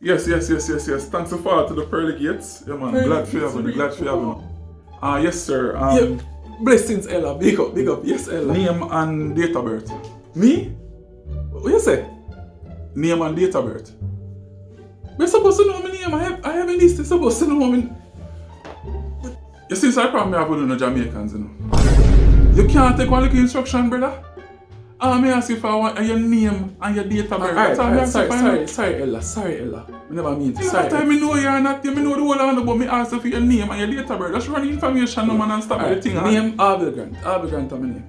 Yes. Thanks for follow to the Pearly Gates. Yeah, man. Glad for having you. Yes, sir. Yeah. Blessings, Ella. Big up. Yes, Ella. Name and date of birth. Me? What you say? Name and date of birth. We're supposed to know my name. I haven't listed. Supposed to know my. You see, so I probably have with the Jamaicans, you know. You can't take one little instruction, brother. I ask you for your name and your date of birth. Sorry, Ella. I never mean to. Sorry. I know you're not. You know the whole of but me ask you for your name and your date of birth. Just run the information, no man, and stop everything. Name Arville Grant. Arville Grant is my name.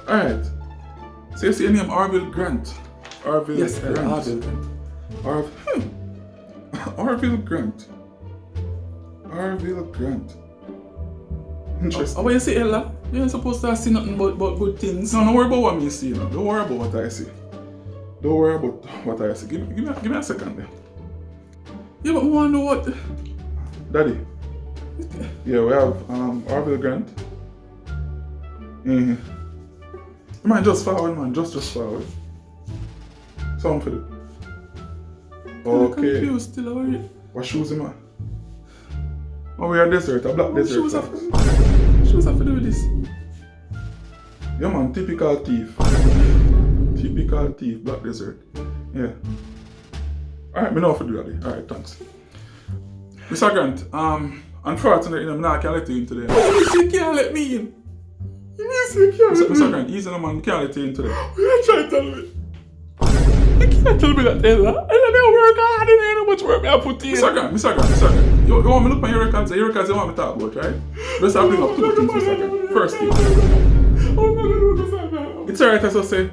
Alright. So you see your name Arville Grant. Yes, Arville Grant. Arville Grant. Interesting. What you say, Ella? You ain't supposed to see nothing but good things. No, don't worry about what me see. No. Don't worry about what I see. Give me a second there. Yeah, but I want to know what. Daddy. Yeah, we have Arville Grant. Mm-hmm. Man, just forward, man. Just forward. Something for it. Okay. I'm confused still, how are you? What shoes am I? Oh, we are desert, a black desert. Shoes have to do with this. Yeah, man, typical thief, black desert. Yeah. Alright, me know for do that. Alright, thanks. Mr. Grant, unfortunately, I'm not can let you in today. You can't let me in. Mr. Grant, easy no man, can't let you in today. You're trying to tell me. You can't tell me that, Ella. Ella, me work hard and you know how much work I put in. Mr. Grant. You want me look at your records? Your records you want me to talk about, right? Let's have bring up two things, Mr. Grant. First thing. It's alright as I say,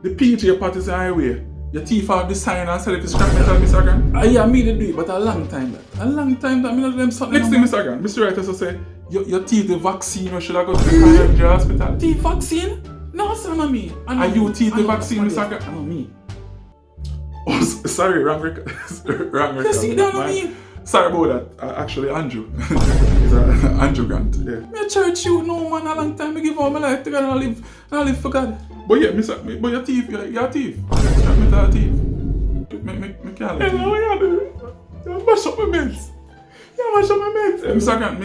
the PJ part is the highway. Your teeth have the sign and sell it to scrap metal, Mr. Grant. Yeah, me to do it, but a long time that. Me not do them something. Next thing, Mr. Grant. Mr. Right as I say, your teeth, the vaccine, you should have got to the hospital. Teeth vaccine? No, sir, not me. Are you teeth the vaccine, Mr. Grant? No, me. Oh, sorry, wrong record. You see that on me? Sorry about that. Actually, Andrew. He's Andrew Grant. Yeah. Me a church you no man a long time. I give all my life to God and I live for God. But yeah, but your teeth, your teeth. Scrap metal teeth. Me can't let you. What you do? You mash up my meds. Mr. Grant,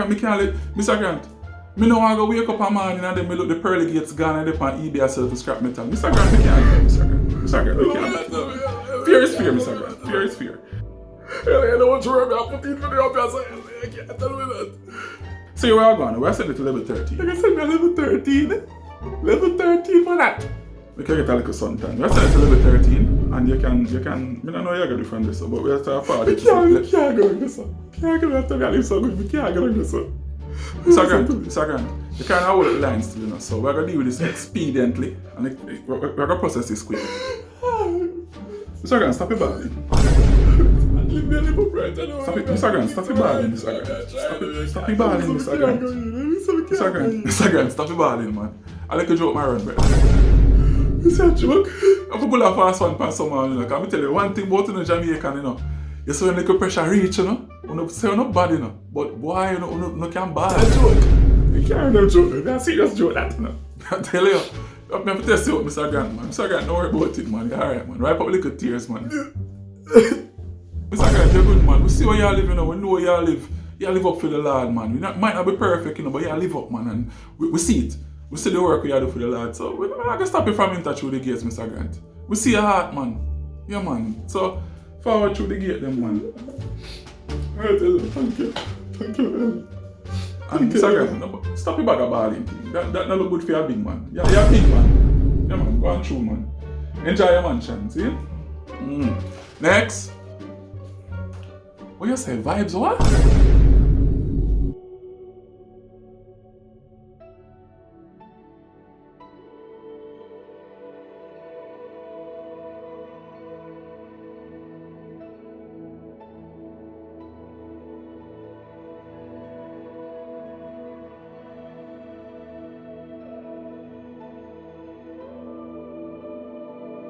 me can't let. Mr. Grant, me no want to wake up a morning and then me look the Pearly Gates gone and they on eBay and sell to scrap metal. Mr. Grant, me can't let. Mr. Grant, me can't let. Fear is fear, Mr. Grant. Fear is fear. I don't want to work. I put it for the up so I can't tell me that. So you are going? We're sending it to level 13. You can send me a level 13. Level 13 for that. We can get a little sometime. We're sending it to level 13 and you can, I don't know you're going to do from this, but we're to afford it. We can't go on this one. Can't go after me, I live so good. We can't go on this one. Mr. Grant, you can't hold the lines still, you know, so we're going to deal with this expediently and we're going to process this quickly. Mr. Grant, stop it back. Mr. Grant, stop it balling, Mr. Grant. Stop it balling, Mr. Grant. Mr. Grant, stop it balling, man. I like a joke, my run, bro. It's a joke? I'm going to fast one for someone, you know. Can I tell you one thing about the Jamaican, you know? You see when the pressure reach, you know? You don't say you're not bad, you know. But boy, you know, you can't bad. It's a joke. You can't have a joke. That's a serious joke, that, you know. I tell you. I'm going to test you out, Mr. Grant, man. Mr. Grant, don't worry about it, man. You're alright, man. Wipe up little tears, man. Mr. Grant, you're good, man. We see where you live, you know. We know where you live. You live up for the Lord, man. We might not be perfect, you know, but you live up, man. And we see it. We see the work we do for the Lord. So we're not going to stop you from in touch with the gates, Mr. Grant. We see your heart, man. Yeah, man. So forward through the gate, then, man. Alright, thank you. Thank you, man. And Mr. Grant, stop your bag of balling thing. That not look good for your big man. You're a big man. Yeah, man. Go on through, man. Enjoy your mansion, see? Next. What you say? Vibes what?